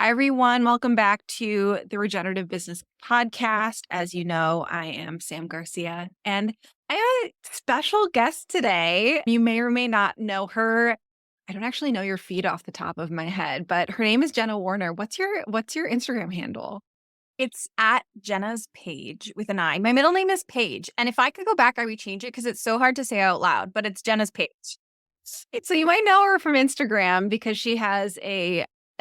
Hi, everyone. Welcome back to the Regenerative Business Podcast. As you know, I am Sam Garcia, and I have a special guest today. You may or may not know her. I don't actually know your feed off the top of my head, but her name is Jenna Warriner. What's your Instagram handle? It's at Jenna's Page with an I. My middle name is Page. And if I could go back, I would change it because it's so hard to say out loud, but it's Jenna's Page. So you might know her from Instagram because she has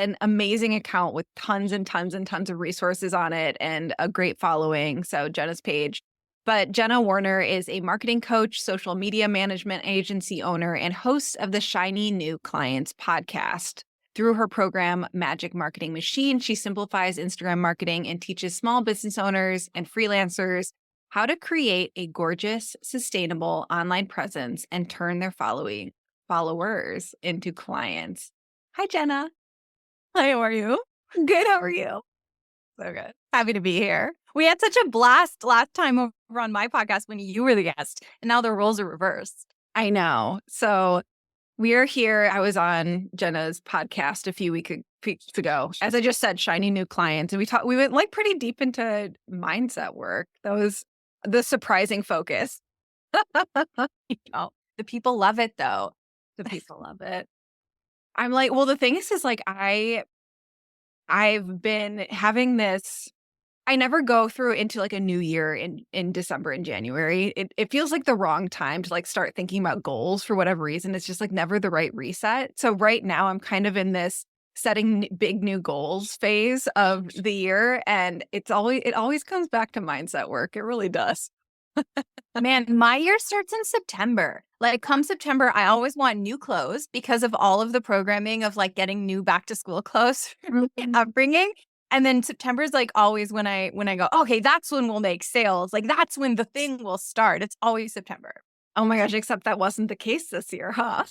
an amazing account with tons and tons and tons of resources on it and a great following. So Jenna's Page. But Jenna Warriner is a marketing coach, social media management agency owner, and host of the Shiny New Clients podcast. Through her program, Magic Marketing Machine, she simplifies Instagram marketing and teaches small business owners and freelancers how to create a gorgeous, sustainable online presence and turn their followers into clients. Hi, Jenna. Hi, how are you? Good. How are you? So good. Happy to be here. We had such a blast last time over on my podcast when you were the guest, and now the roles are reversed. I know. So we are here. I was on Jenna's podcast a few weeks ago. As I just said, Shiny New Clients. And we went like pretty deep into mindset work. That was the surprising focus. The people love it, though. The people love it. I'm like, well, the thing is like I've been having this. I never go through into like a new year in December and January. It feels like the wrong time to like start thinking about goals for whatever reason. It's just like never the right reset. So right now I'm kind of in this setting big new goals phase of the year. And it always comes back to mindset work. It really does. Man, my year starts in September. Like come September, I always want new clothes because of all of the programming of like getting new back to school clothes from my upbringing. And then September is like always when I go, okay, that's when we'll make sales. Like that's when the thing will start. It's always September. Oh my gosh, except that wasn't the case this year, huh?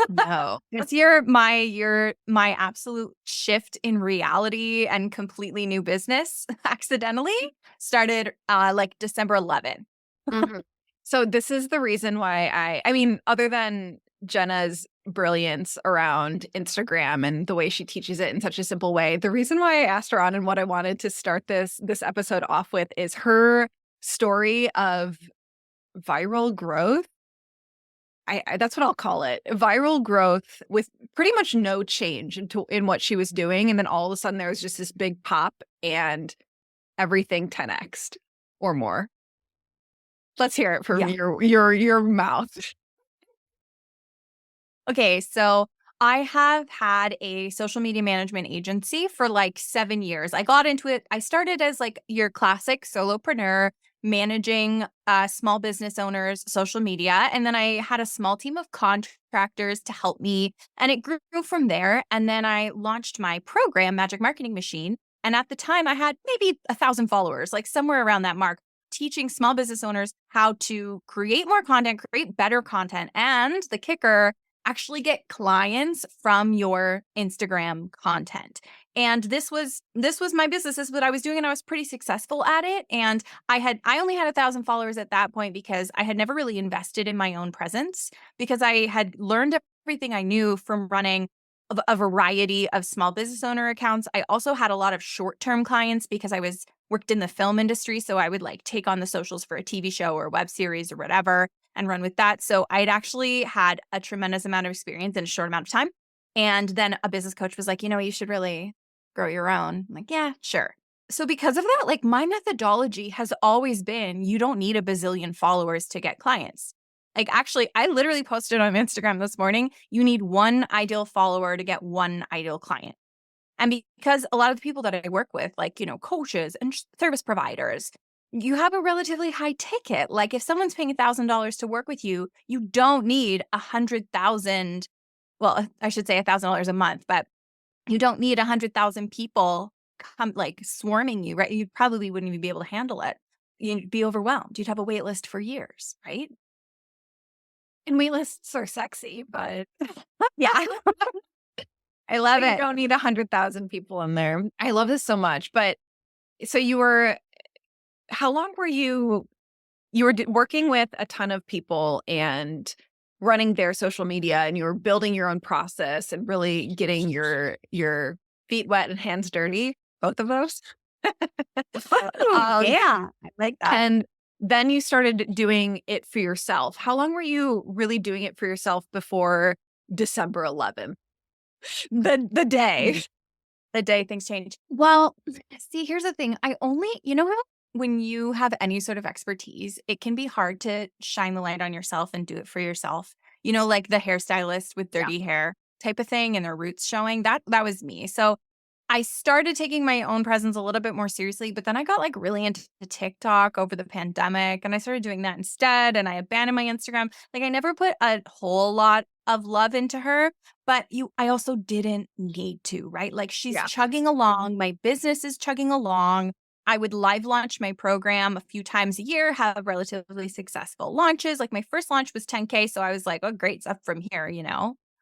No. This year, my absolute shift in reality and completely new business accidentally started like December 11th. Mm-hmm. So this is the reason why I mean, other than Jenna's brilliance around Instagram and the way she teaches it in such a simple way, the reason why I asked her on and what I wanted to start this episode off with is her story of viral growth. I that's what I'll call it. Viral growth with pretty much no change in what she was doing. And then all of a sudden there was just this big pop and everything 10x'd or more. Let's hear it from your mouth. Okay, so I have had a social media management agency for like 7 years. I got into it. I started as like your classic solopreneur managing small business owners' social media. And then I had a small team of contractors to help me. And it grew from there. And then I launched my program, Magic Marketing Machine. And at the time, I had maybe 1,000 followers, like somewhere around that mark, teaching small business owners how to create more content, create better content. And the kicker, actually get clients from your Instagram content. And this was my business. This is what I was doing, and I was pretty successful at it. And I only had 1,000 followers at that point because I had never really invested in my own presence, because I had learned everything I knew from running a variety of small business owner accounts. I also had a lot of short-term clients because I worked in the film industry. So I would like take on the socials for a TV show or a web series or whatever and run with that. So I'd actually had a tremendous amount of experience in a short amount of time. And then a business coach was like, you should really grow your own. I'm like, yeah, sure. So because of that, like my methodology has always been, you don't need a bazillion followers to get clients. Like actually, I literally posted on Instagram this morning, you need one ideal follower to get one ideal client. And because a lot of the people that I work with, like, coaches and service providers, you have a relatively high ticket. Like if someone's paying $1,000 to work with you, you don't need 100,000. Well, I should say $1,000 a month, but you don't need 100,000 people come like swarming you, right? You probably wouldn't even be able to handle it. You'd be overwhelmed. You'd have a wait list for years, right? And wait lists are sexy, but yeah. I love it. You don't need 100,000 people in there. I love this so much. But so how long were you were working with a ton of people and running their social media, and you were building your own process and really getting your feet wet and hands dirty, both of those. Oh, Um, yeah. I like that. and then you started doing it for yourself. How long were you really doing it for yourself before December 11th? The day. The day things change. Well, see, here's the thing. How when you have any sort of expertise, it can be hard to shine the light on yourself and do it for yourself. Like the hairstylist with Yeah. dirty hair type of thing and their roots showing. That was me. So I started taking my own presence a little bit more seriously, but then I got like really into TikTok over the pandemic and I started doing that instead. And I abandoned my Instagram. Like I never put a whole lot of love into her, but I also didn't need to, right? Like she's Yeah. chugging along. My business is chugging along. I would live launch my program a few times a year, have relatively successful launches. Like my first launch was 10K. So I was like, oh, great, it's up from here,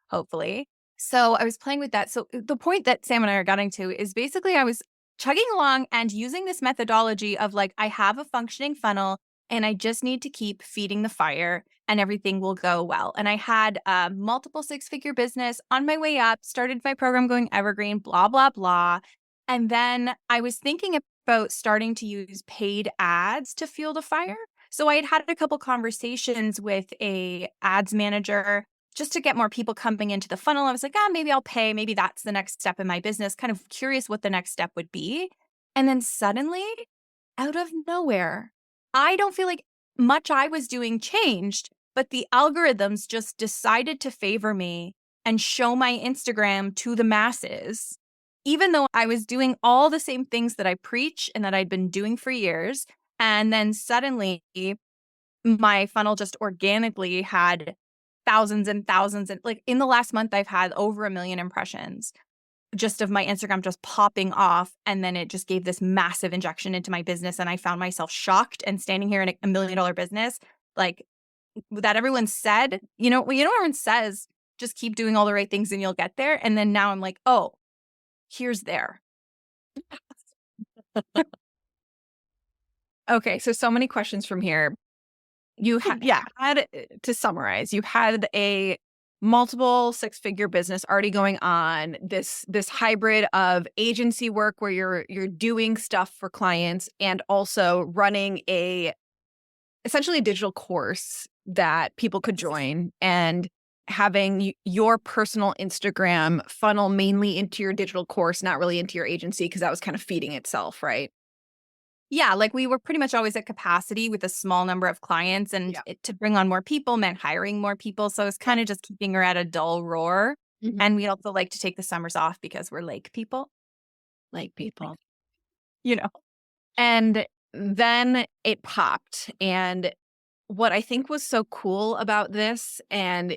hopefully. So I was playing with that. So the point that Sam and I are getting to is basically I was chugging along and using this methodology of like, I have a functioning funnel and I just need to keep feeding the fire and everything will go well. And I had a multiple six-figure business on my way up, started my program going evergreen, blah, blah, blah. And then I was thinking about starting to use paid ads to fuel the fire. So I had a couple conversations with a ads manager just to get more people coming into the funnel. I was like, maybe I'll pay. Maybe that's the next step in my business. Kind of curious what the next step would be. And then suddenly, out of nowhere, I don't feel like much I was doing changed, but the algorithms just decided to favor me and show my Instagram to the masses, even though I was doing all the same things that I preach and that I'd been doing for years. And then suddenly, my funnel just organically had thousands and thousands. And like in the last month, I've had over 1 million impressions just of my Instagram just popping off. And then it just gave this massive injection into my business. And I found myself shocked and standing here in a $1 million business, like that everyone said, everyone says, just keep doing all the right things and you'll get there. And then now I'm like, oh, here's there. Okay. So many questions from here. You had, to summarize, you had a multiple six-figure business already going on, this hybrid of agency work where you're doing stuff for clients and also running essentially a digital course that people could join, and having your personal Instagram funnel mainly into your digital course, not really into your agency because that was kind of feeding itself, right? Yeah, like we were pretty much always at capacity with a small number of clients, and to bring on more people meant hiring more people. So it's kind of just keeping her at a dull roar. Mhm. And we also like to take the summers off because we're lake people. Like people. You know. And then it popped. And what I think was so cool about this and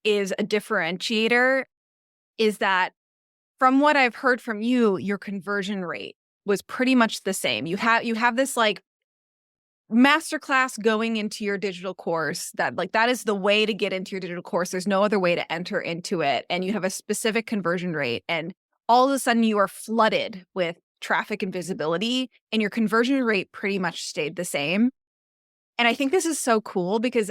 is a differentiator is that from what I've heard from you, your conversion rate was pretty much the same. You have this like masterclass going into your digital course that is the way to get into your digital course. There's no other way to enter into it. And you have a specific conversion rate. And all of a sudden you are flooded with traffic and visibility, and your conversion rate pretty much stayed the same. And I think this is so cool because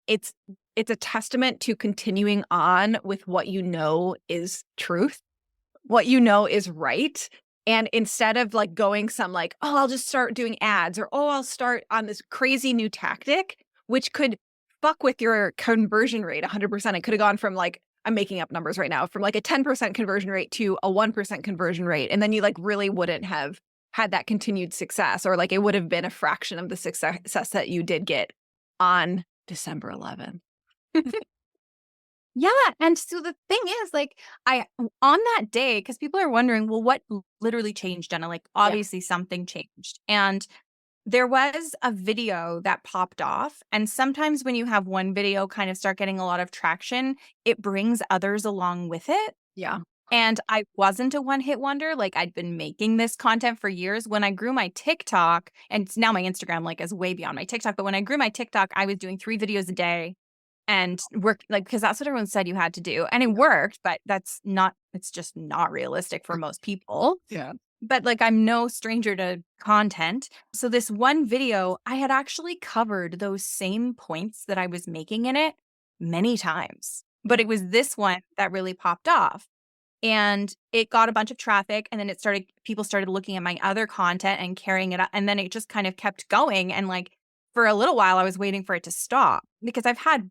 it's a testament to continuing on with what you know is truth, what you know is right. And instead of like going some like, oh, I'll just start doing ads, or, oh, I'll start on this crazy new tactic, which could fuck with your conversion rate 100%. It could have gone from like, I'm making up numbers right now, from like a 10% conversion rate to a 1% conversion rate. And then you like really wouldn't have had that continued success, or like it would have been a fraction of the success that you did get on December 11th. Yeah. And so the thing is, like, on that day, because people are wondering, well, what literally changed, Jenna? Like, obviously something changed. And there was a video that popped off. And sometimes when you have one video kind of start getting a lot of traction, it brings others along with it. Yeah. And I wasn't a one-hit wonder. Like, I'd been making this content for years. When I grew my TikTok, and now my Instagram like is way beyond my TikTok, but when I grew my TikTok, I was doing 3 videos a day and worked like, because that's what everyone said you had to do. And it worked, but it's just not realistic for most people. Yeah. But like, I'm no stranger to content. So this one video, I had actually covered those same points that I was making in it many times. But it was this one that really popped off. and it got a bunch of traffic, and then people started looking at my other content and carrying it up, and then it just kind of kept going. And like for a little while I was waiting for it to stop, because I've had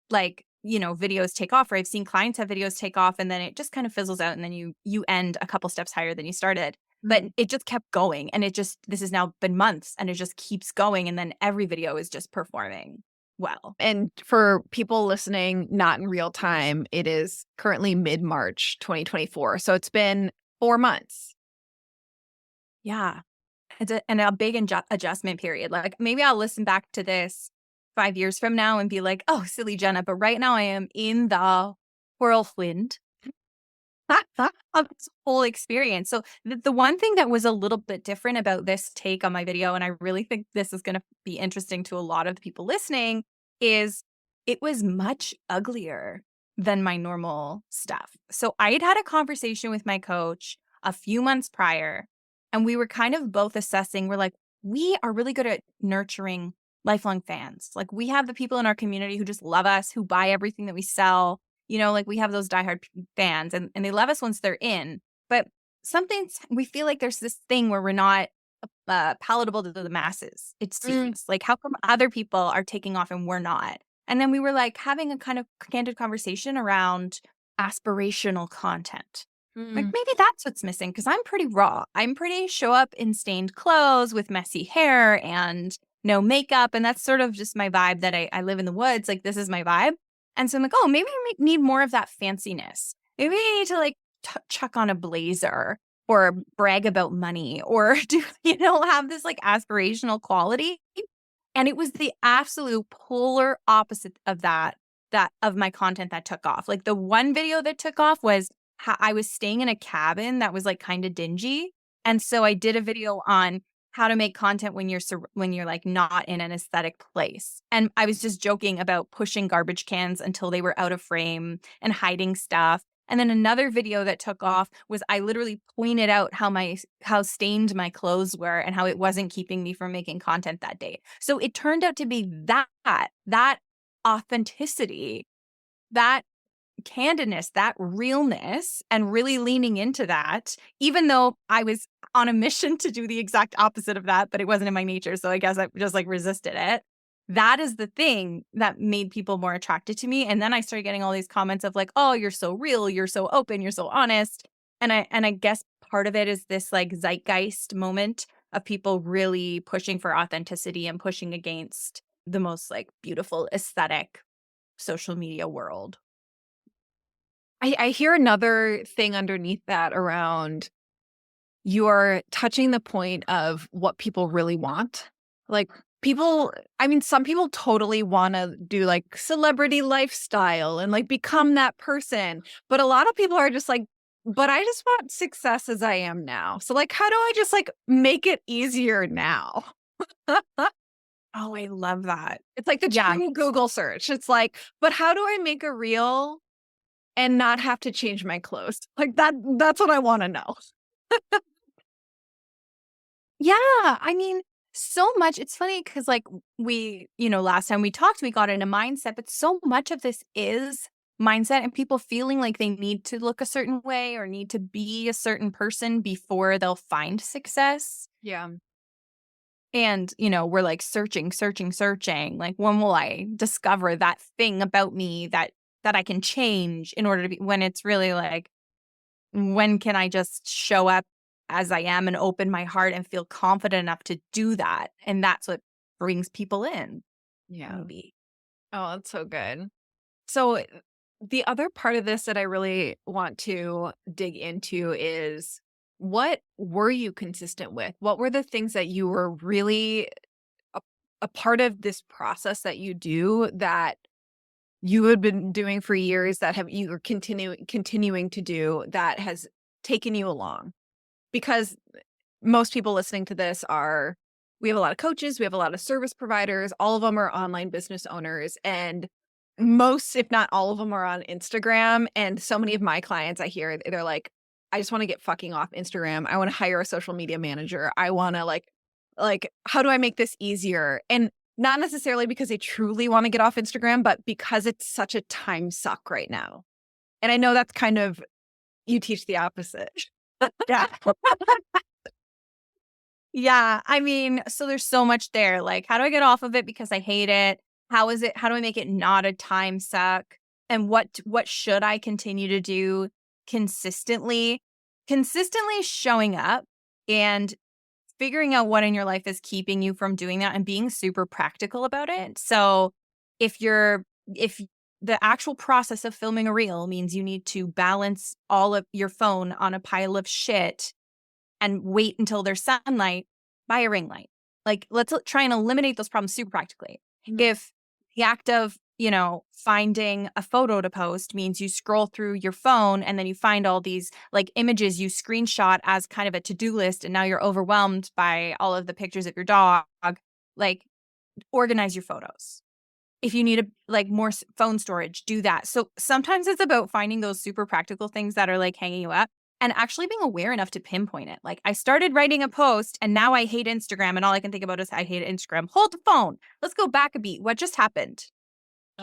like, videos take off, or I've seen clients have videos take off, and then it just kind of fizzles out, and then you end a couple steps higher than you started. But it just kept going, and this has now been months, and it just keeps going, and then every video is just performing well. And for people listening, not in real time, it is currently mid-March 2024. So it's been 4 months. Yeah. And a big adjustment period. Like maybe I'll listen back to this 5 years from now and be like, oh, silly Jenna. But right now I am in the whirlwind of this whole experience. So the one thing that was a little bit different about this take on my video, and I really think this is going to be interesting to a lot of the people listening, is it was much uglier than my normal stuff. So I had a conversation with my coach a few months prior, and we were kind of both assessing, we're like, we are really good at nurturing lifelong fans. Like we have the people in our community who just love us, who buy everything that we sell. Like we have those diehard fans, and they love us once they're in. But we feel like there's this thing where we're not palatable to the masses, it seems. Like how come other people are taking off and we're not? And then we were like having a kind of candid conversation around aspirational content. Like maybe that's what's missing, because I'm pretty raw. I'm pretty show up in stained clothes with messy hair and no makeup. And that's sort of just my vibe, that I live in the woods. Like this is my vibe. And so I'm like, oh, maybe we need more of that fanciness. Maybe we need to like chuck on a blazer or brag about money, or do, have this like aspirational quality. And it was the absolute polar opposite of that of my content that took off. Like the one video that took off was I was staying in a cabin that was like kind of dingy. And so I did a video on how to make content when you're like not in an aesthetic place. And I was just joking about pushing garbage cans until they were out of frame and hiding stuff. And then another video that took off was I literally pointed out how stained my clothes were and how it wasn't keeping me from making content that day. So it turned out to be that authenticity, that candidness, that realness, and really leaning into that, even though I was on a mission to do the exact opposite of that, but it wasn't in my nature. So I guess I just like resisted it. That is the thing that made people more attracted to me. And then I started getting all these comments of like, oh, you're so real, you're so open, you're so honest. And I guess part of it is this like zeitgeist moment of people really pushing for authenticity and pushing against the most like beautiful aesthetic social media world. I hear another thing underneath that around you're touching the point of what people really want. Like some people totally want to do like celebrity lifestyle and like become that person. But a lot of people are just like, but I just want success as I am now. So like, how do I just like make it easier now? Oh, I love that. It's like the true Google search. It's like, but how do I make a reel and not have to change my clothes? Like that's what I want to know. Yeah. I mean, so much. It's funny because like we, last time we talked, we got in a mindset, but so much of this is mindset and people feeling like they need to look a certain way or need to be a certain person before they'll find success. Yeah. And, we're like searching. Like, when will I discover that thing about me that I can change in order to be, when it's really like, when can I just show up as I am and open my heart and feel confident enough to do that? And that's what brings people in. Yeah. Maybe. Oh, that's so good. So the other part of this that I really want to dig into is, what were you consistent with? What were the things that you were really a part of this process that you do that you had been doing for years, that you were continuing to do, that has taken you along? Because most people listening to this we have a lot of coaches, we have a lot of service providers, all of them are online business owners, and most, if not all of them, are on Instagram. And so many of my clients, I hear, they're like, I just want to get fucking off Instagram. I want to hire a social media manager. I want to like, how do I make this easier? And not necessarily because they truly want to get off Instagram, but because it's such a time suck right now. And I know that's kind of You teach the opposite. Yeah. Yeah. I mean, so there's so much there. Like, how do I get off of it because I hate it? How do I make it not a time suck? And what should I continue to do consistently? Consistently showing up and figuring out what in your life is keeping you from doing that and being super practical about it. So if the actual process of filming a reel means you need to balance all of your phone on a pile of shit and wait until there's sunlight, buy a ring light. Like, let's try and eliminate those problems super practically. If the act of, finding a photo to post means you scroll through your phone and then you find all these like images you screenshot as kind of a to-do list, and now you're overwhelmed by all of the pictures of your dog, like, organize your photos. If you need more phone storage, do that. So sometimes it's about finding those super practical things that are like hanging you up and actually being aware enough to pinpoint it. Like, I started writing a post and now I hate Instagram, and all I can think about is I hate Instagram. Hold the phone. Let's go back a beat. What just happened?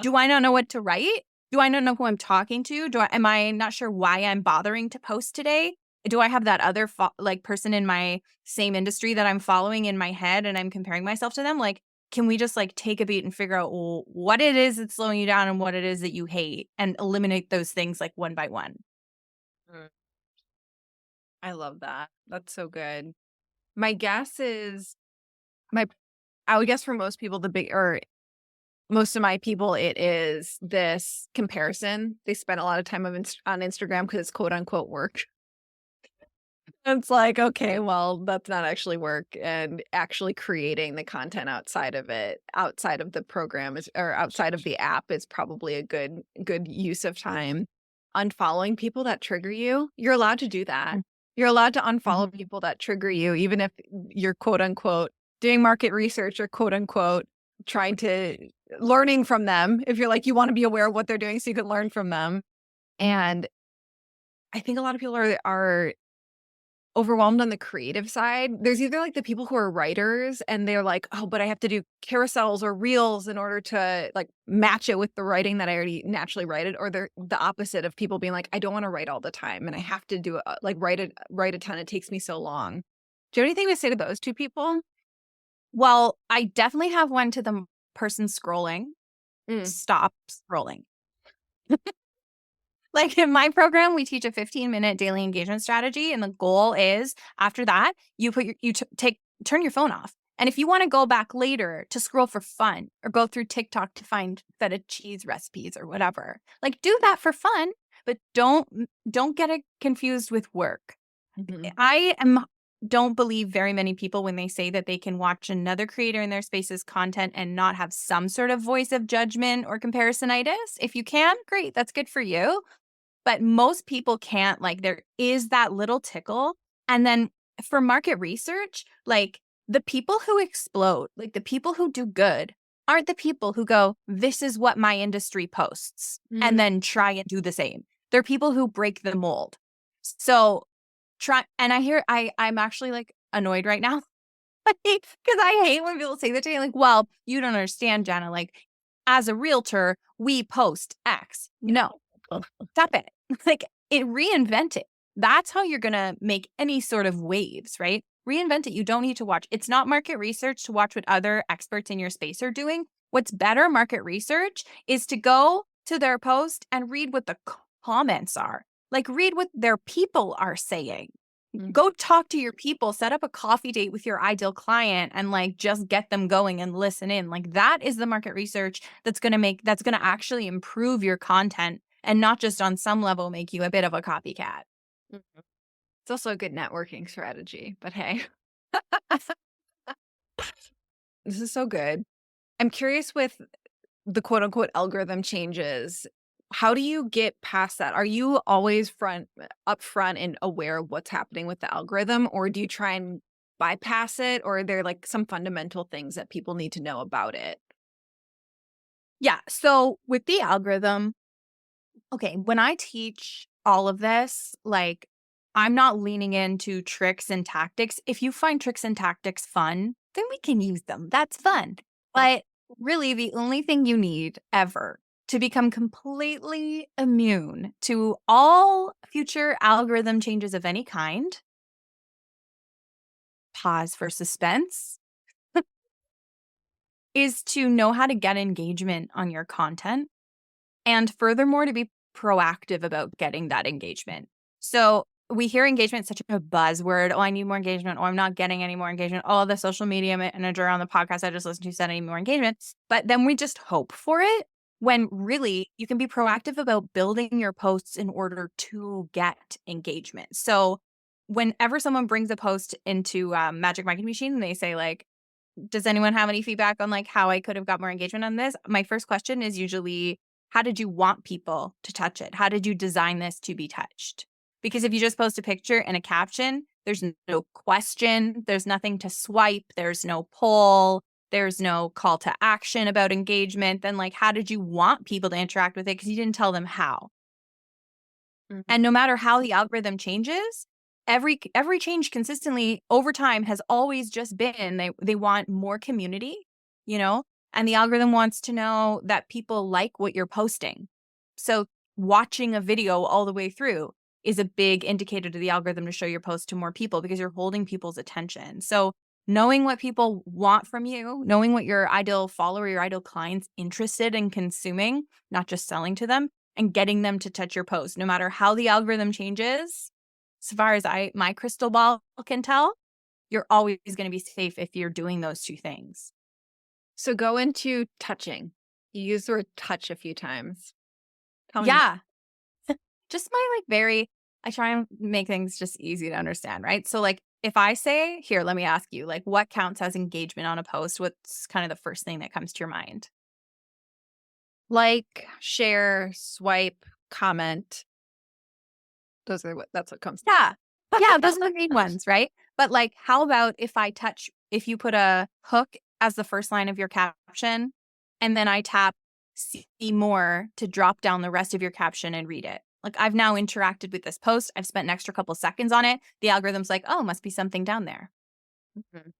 Do I not know what to write? Do I not know who I'm talking to? Am I not sure why I'm bothering to post today? Do I have that other person in my same industry that I'm following in my head and I'm comparing myself to them? Like, can we just take a beat and figure out what it is that's slowing you down and what it is that you hate, and eliminate those things one by one? Mm. I love that. That's so good. My guess is I would guess for most people, most of my people, it is this comparison. They spend a lot of time on Instagram because it's quote unquote work. It's like, okay, well, that's not actually work. And actually creating the content outside of it, outside of the program or outside of the app is probably a good use of time. Unfollowing people that trigger you, you're allowed to do that. You're allowed to unfollow Mhm. people that trigger you, even if you're quote unquote doing market research or quote unquote trying to learning from them. If you're like, you want to be aware of what they're doing so you can learn from them. And I think a lot of people are overwhelmed on the creative side. There's either the people who are writers and they're like, oh, but I have to do carousels or reels in order to match it with the writing that I already naturally write it, or they're the opposite of people being like, I don't want to write all the time and I have to do it, write a ton. It takes me so long. Do you have anything to say to those two people? Well, I definitely have one to the person scrolling. Mm. Stop scrolling. In my program, we teach a 15-minute daily engagement strategy, and the goal is after that, turn your phone off. And if you want to go back later to scroll for fun or go through TikTok to find feta cheese recipes or whatever, do that for fun, but don't get it confused with work. Mm-hmm. Don't believe very many people when they say that they can watch another creator in their space's content and not have some sort of voice of judgment or comparisonitis. If you can, great, that's good for you. But most people can't. There is that little tickle. And then for market research, the people who explode, the people who do good, aren't the people who go, this is what my industry posts, and then try and do the same. They're people who break the mold. So I'm actually annoyed right now because I hate when people say that to me, well, you don't understand, Jenna. As a realtor, we post X. No, stop it. Reinvent it. That's how you're going to make any sort of waves, right? Reinvent it. You don't need to watch. It's not market research to watch what other experts in your space are doing. What's better market research is to go to their post and read what the comments are. Read what their people are saying. Go talk to your people, set up a coffee date with your ideal client and just get them going and listen in. That is the market research that's going to actually improve your content and not just on some level make you a bit of a copycat. It's also a good networking strategy, but hey. This is so good. I'm curious with the quote unquote algorithm changes. How do you get past that? Are you always upfront and aware of what's happening with the algorithm, or do you try and bypass it, or are there some fundamental things that people need to know about it? Yeah. So with the algorithm, okay, when I teach all of this, I'm not leaning into tricks and tactics. If you find tricks and tactics fun, then we can use them. That's fun. But really, the only thing you need ever to become completely immune to all future algorithm changes of any kind, pause for suspense, is to know how to get engagement on your content. And furthermore, to be proactive about getting that engagement. So we hear engagement such a buzzword. Oh, I need more engagement. Oh, I'm not getting any more engagement. Oh, the social media manager on the podcast I just listened to said I need more engagement. But then we just hope for it when really you can be proactive about building your posts in order to get engagement. So whenever someone brings a post into Magic Marketing Machine and they say like, does anyone have any feedback on like how I could have got more engagement on this? My first question is usually, how did you want people to touch it? How did you design this to be touched? Because if you just post a picture and a caption, there's no question, there's nothing to swipe, there's no poll, there's no call to action about engagement, then like, how did you want people to interact with it? Because you didn't tell them how. And no matter how the algorithm changes, every change consistently over time has always just been they want more community, you know, and the algorithm wants to know that people like what you're posting. So watching a video all the way through is a big indicator to the algorithm to show your post to more people because you're holding people's attention. So knowing what people want from you, knowing what your ideal follower, your ideal client's interested in consuming, not just selling to them, and getting them to touch your post, no matter how the algorithm changes. As far as my crystal ball can tell, you're always going to be safe if you're doing those two things. So go into touching. You used the word touch a few times. Tell me Yeah. Just my I try and make things just easy to understand, right? So like if I say, here, let me ask you, like what counts as engagement on a post? What's kind of the first thing that comes to your mind? like, share, swipe, comment. That's what comes. Yeah. Yeah, those are the main ones, right? But like, how about if you put a hook as the first line of your caption, and then I tap see more to drop down the rest of your caption and read it. Like I've now interacted with this post. I've spent an extra couple seconds on it. The algorithm's like, oh, must be something down there, Mhm.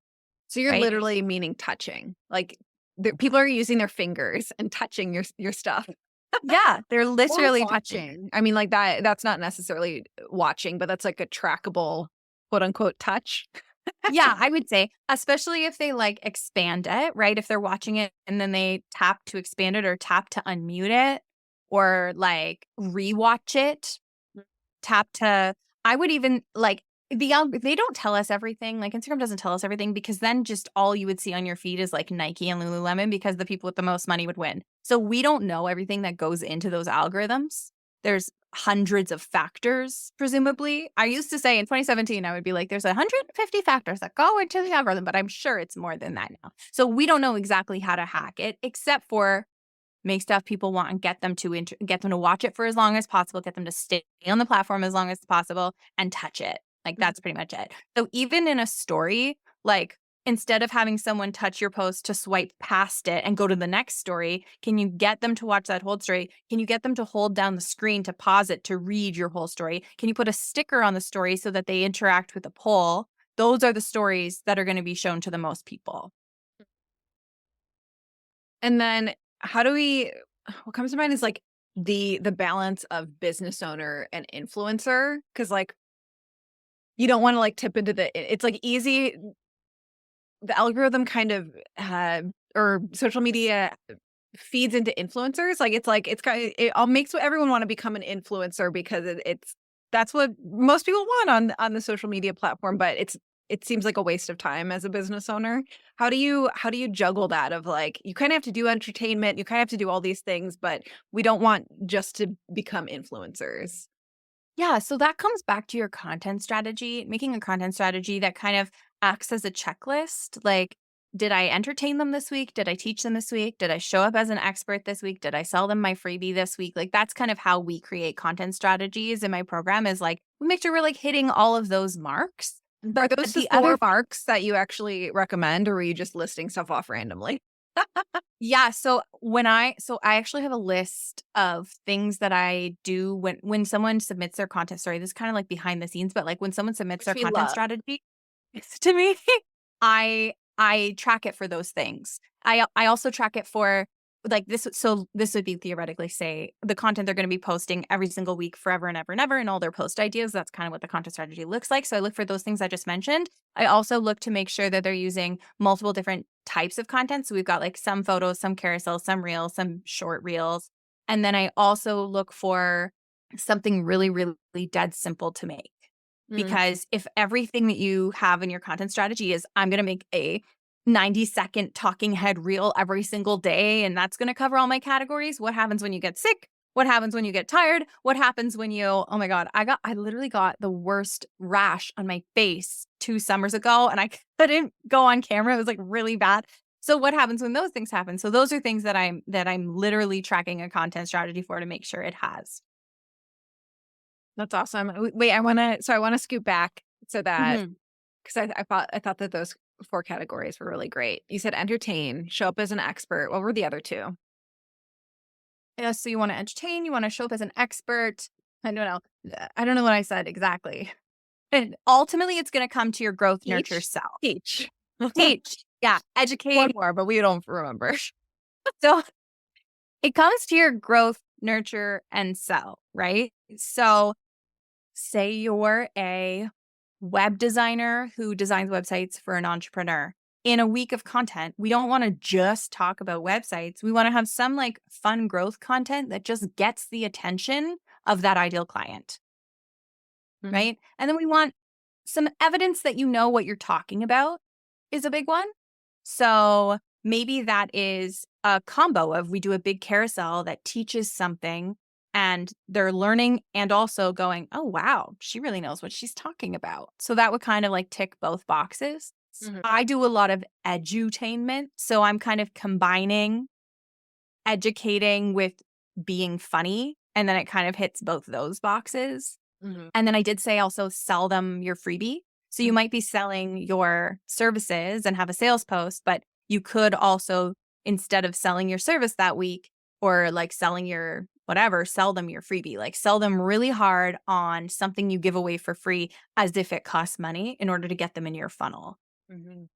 So you're right? literally meaning touching. Like people are using their fingers and touching your stuff. Yeah, they're Or literally touching. watching. I mean, like that's not necessarily watching, but that's like a trackable quote unquote touch. Yeah, I would say, especially if they like expand it, right? If they're watching it and then they tap to expand it or tap to unmute it or like rewatch it, tap to, I would even like they don't tell us everything. Like Instagram doesn't tell us everything because then just all you would see on your feed is like Nike and Lululemon because the people with the most money would win. So we don't know everything that goes into those algorithms. There's hundreds of factors, presumably. I used to say in 2017, I would be like, there's 150 factors that go into the algorithm, but I'm sure it's more than that now. So we don't know exactly how to hack it, except for make stuff people want and get them to watch it for as long as possible, get them to stay on the platform as long as possible and touch it. Like that's pretty much it. So even in a story, like instead of having someone touch your post to swipe past it and go to the next story, can you get them to watch that whole story? Can you get them to hold down the screen to pause it to read your whole story? Can you put a sticker on the story so that they interact with the poll? Those are the stories that are going to be shown to the most people. And then what comes to mind is like the balance of business owner and influencer. Cause like you don't want to like tip into it's like easy. The algorithm kind of or social media feeds into influencers. It's kind of, it all makes everyone want to become an influencer because that's what most people want on the social media platform, but it seems like a waste of time as a business owner. How do you juggle that of like you kind of have to do entertainment, you kind of have to do all these things, but we don't want just to become influencers. Yeah, so that comes back to your content strategy, making a content strategy that kind of acts as a checklist. Like, did I entertain them this week? Did I teach them this week? Did I show up as an expert this week? Did I sell them my freebie this week? Like, that's kind of how we create content strategies in my program is like, we make sure we're like hitting all of those marks. Are But those the the four other marks that you actually recommend, or are you just listing stuff off randomly? Yeah, so I actually have a list of things that I do when someone submits their content story. This is kind of like behind the scenes, but like when someone submits Which their we content love. strategy to me, I track it for those things. I also track it for like this. So this would be theoretically, say, the content they're going to be posting every single week forever and ever and ever, and all their post ideas. That's kind of what the content strategy looks like. So I look for those things I just mentioned. I also look to make sure that they're using multiple different types of content. So we've got like some photos, some carousels, some reels, some short reels. And then I also look for something really, really dead simple to make. Mm. Because if everything that you have in your content strategy is, I'm going to make a 90-second talking head reel every single day, and that's going to cover all my categories, what happens when you get sick? What happens when you get tired? What happens when you, oh my God, I literally got the worst rash on my face 2 summers ago, and I couldn't go on camera. It was like really bad. So what happens when those things happen? So those are things that I'm literally tracking a content strategy for to make sure it has. That's awesome. Wait, I want to scoot back so that, Mhm. because I thought that those 4 categories were really great. You said entertain, show up as an expert. What were the other 2? Yeah, so you want to entertain, you want to show up as an expert. I don't know. I don't know what I said exactly. And ultimately, it's going to come to your growth, nurture, Teach? sell. Teach. Teach. Yeah. One Educate. more, but we don't remember. So it comes to your growth, nurture, and sell, right? So say you're a web designer who designs websites for an entrepreneur. In a week of content, we don't want to just talk about websites. We want to have some like fun growth content that just gets the attention of that ideal client, Mhm. right? And then we want some evidence that you know what you're talking about is a big one. So maybe that is a combo of, we do a big carousel that teaches something and they're learning and also going, oh, wow, she really knows what she's talking about. So that would kind of like tick both boxes. Mhm. I do a lot of edutainment. So I'm kind of combining educating with being funny. And then it kind of hits both those boxes. Mhm. And then I did say also sell them your freebie. So you Mhm. might be selling your services and have a sales post, but you could also, instead of selling your service that week or like selling your whatever, sell them your freebie. Like sell them really hard on something you give away for free as if it costs money in order to get them in your funnel. Mhm.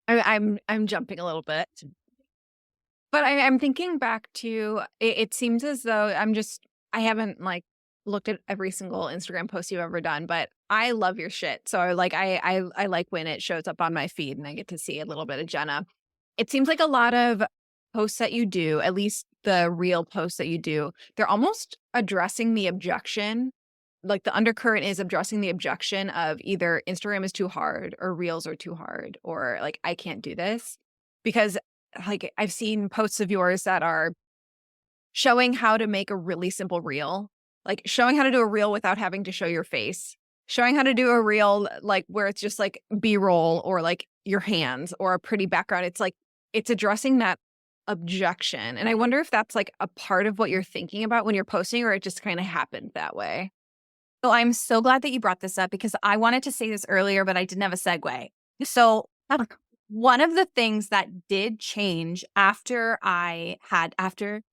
I'm jumping a little bit, but I'm thinking back to it. It seems as though I haven't like looked at every single Instagram post you've ever done, but I love your shit. So I like when it shows up on my feed and I get to see a little bit of Jenna. It seems like a lot of posts that you do, at least the real posts that you do, they're almost addressing the objection. Like the undercurrent is addressing the objection of either Instagram is too hard or reels are too hard or like I can't do this. Because like I've seen posts of yours that are showing how to make a really simple reel, like showing how to do a reel without having to show your face, showing how to do a reel like where it's just like B-roll or like your hands or a pretty background. It's like it's addressing that objection. And I wonder if that's like a part of what you're thinking about when you're posting or it just kind of happened that way. So I'm so glad that you brought this up because I wanted to say this earlier, but I didn't have a segue. So one of the things that did change after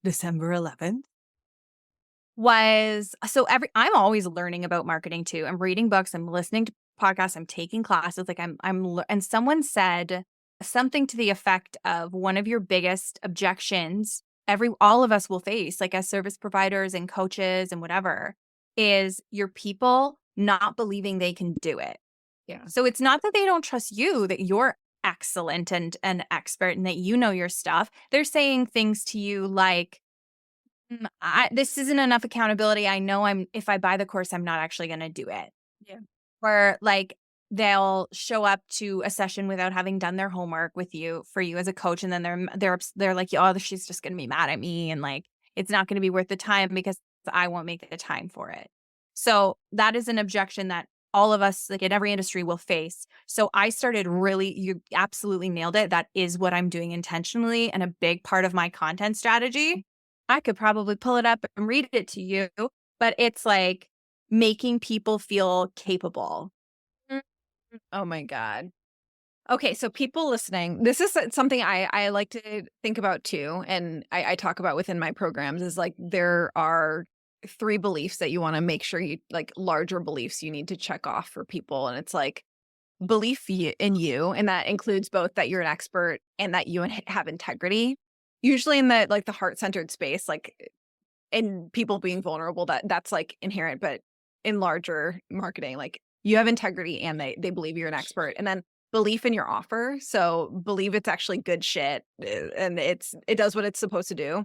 December 11th was, I'm always learning about marketing too. I'm reading books, I'm listening to podcasts, I'm taking classes, like and someone said something to the effect of, one of your biggest objections all of us will face, like as service providers and coaches and whatever, is your people not believing they can do it. Yeah. So it's not that they don't trust you, that you're excellent and an expert and that you know your stuff. They're saying things to you like, this isn't enough accountability. I know if I buy the course, I'm not actually going to do it. Yeah. Or like they'll show up to a session without having done their homework with you for you as a coach. And then they're like, oh, she's just going to be mad at me. And like, it's not going to be worth the time because I won't make the time for it. So that is an objection that all of us, like in every industry, will face. So I started you absolutely nailed it. That is what I'm doing intentionally. And a big part of my content strategy, I could probably pull it up and read it to you, but it's like making people feel capable. Mm. Oh my God. Okay, so people listening, this is something I like to think about too, and I talk about within my programs is like there are 3 beliefs that you want to make sure you like larger beliefs you need to check off for people, and it's like belief in you, and that includes both that you're an expert and that you have integrity. Usually in the like the heart-centered space, like and people being vulnerable, that's like inherent, but in larger marketing, like you have integrity and they believe you're an expert. And then belief in your offer. So believe it's actually good shit and it does what it's supposed to do.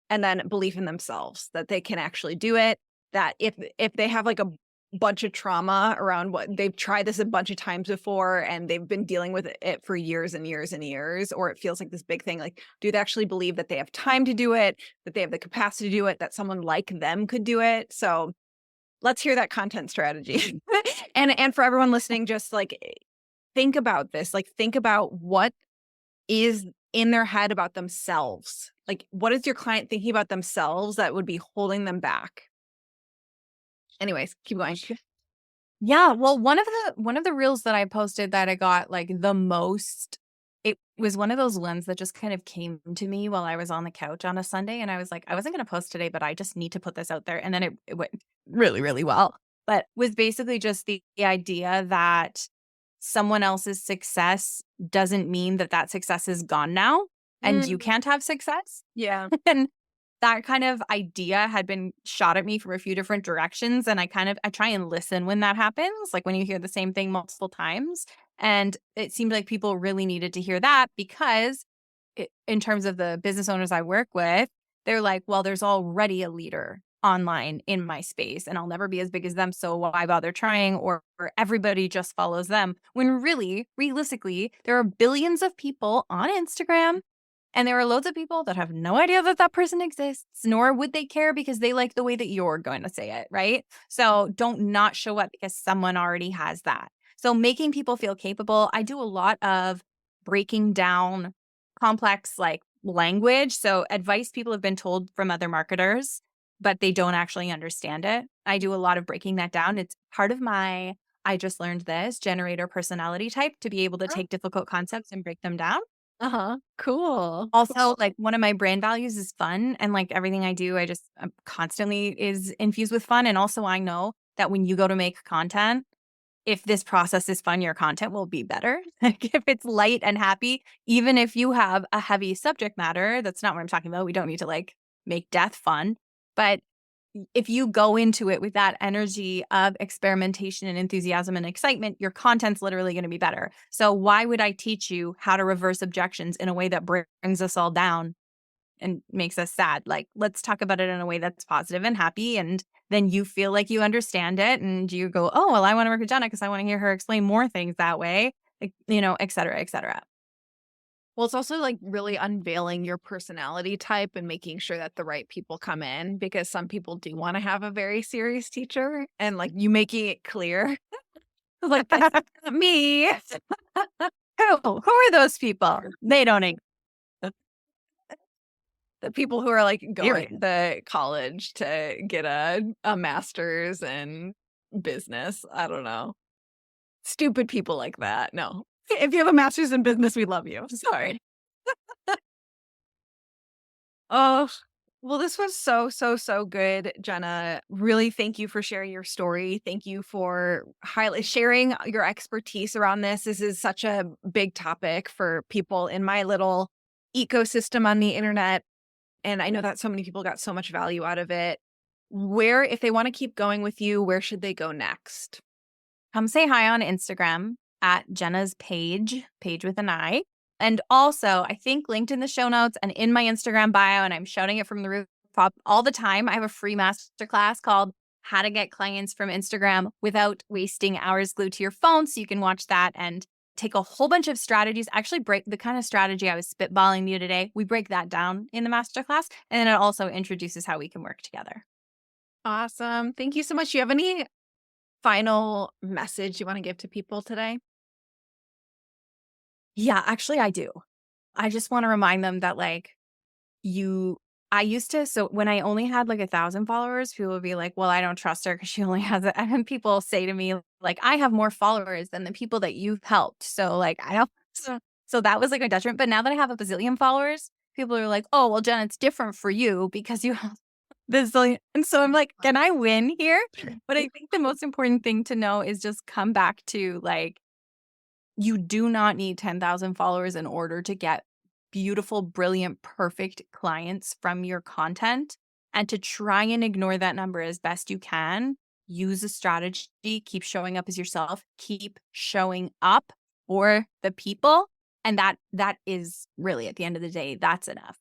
And then belief in themselves that they can actually do it. That if they have like a bunch of trauma around what they've tried this a bunch of times before and they've been dealing with it for years and years and years, or it feels like this big thing, like do they actually believe that they have time to do it, that they have the capacity to do it, that someone like them could do it? So let's hear that content strategy. And for everyone listening, just like think about this, like think about what is in their head about themselves. Like what is your client thinking about themselves that would be holding them back? Anyways, keep going. Yeah, well, one of the reels that I posted that I got like the most, it was one of those ones that just kind of came to me while I was on the couch on a Sunday, and I was like, I wasn't going to post today, but I just need to put this out there, and then it went really, really well. But was basically just the idea that someone else's success doesn't mean that that success is gone now, and you can't have success. Yeah. And that kind of idea had been shot at me from a few different directions, and I try and listen when that happens, like when you hear the same thing multiple times, and it seemed like people really needed to hear that because in terms of the business owners I work with, they're like, well, there's already a leader online in my space and I'll never be as big as them, so why bother trying, or everybody just follows them, when really, realistically, there are billions of people on Instagram. And there are loads of people that have no idea that that person exists, nor would they care because they like the way that you're going to say it, right? So don't not show up because someone already has that. So making people feel capable. I do a lot of breaking down complex like language. So advice people have been told from other marketers, but they don't actually understand it. I do a lot of breaking that down. It's part of my, I just learned this generator personality type to be able to take difficult concepts and break them down. Uh-huh. Cool. Also, like one of my brand values is fun, and like everything I do, I just constantly is infused with fun. And also I know that when you go to make content, if this process is fun, your content will be better. Like if it's light and happy, even if you have a heavy subject matter, that's not what I'm talking about. We don't need to like make death fun. But if you go into it with that energy of experimentation and enthusiasm and excitement, your content's literally going to be better. So why would I teach you how to reverse objections in a way that brings us all down and makes us sad? Like, let's talk about it in a way that's positive and happy. And then you feel like you understand it and you go, oh, well, I want to work with Jenna because I want to hear her explain more things that way, like, et cetera, et cetera. Well, it's also like really unveiling your personality type and making sure that the right people come in, because some people do want to have a very serious teacher, and like you making it clear, like that's not me. Who are those people? They don't exist. The people who are like going Period. to college to get a master's in business. I don't know. Stupid people like that. No. If you have a master's in business, we love you. Sorry. Oh, well, this was so, so, so good, Jenna. Really, thank you for sharing your story. Thank you for sharing your expertise around this. This is such a big topic for people in my little ecosystem on the internet. And I know that so many people got so much value out of it. Where, if they want to keep going with you, where should they go next? Come say hi on Instagram at Jenna's page with an I. And also, I think linked in the show notes and in my Instagram bio, and I'm shouting it from the rooftop all the time, I have a free masterclass called How to Get Clients from Instagram Without Wasting Hours Glued to Your Phone. So you can watch that and take a whole bunch of strategies, actually break the kind of strategy I was spitballing to you today. We break that down in the masterclass. And then it also introduces how we can work together. Awesome. Thank you so much. Do you have any final message you want to give to people today? Yeah, actually, I do. I just want to remind them that I used to, so when I only had like 1,000 followers, people would be like, well, I don't trust her because she only has it. And then people say to me, like, I have more followers than the people that you've helped. So like, I don't, so that was like a detriment. But now that I have a bazillion followers, people are like, oh, well, Jen, it's different for you because you have bazillion. And so I'm like, can I win here? But I think the most important thing to know is just come back to like, You do not need 10,000 followers in order to get beautiful, brilliant, perfect clients from your content. And to try and ignore that number as best you can, use a strategy, keep showing up as yourself, keep showing up for the people. And that is really, at the end of the day, that's enough.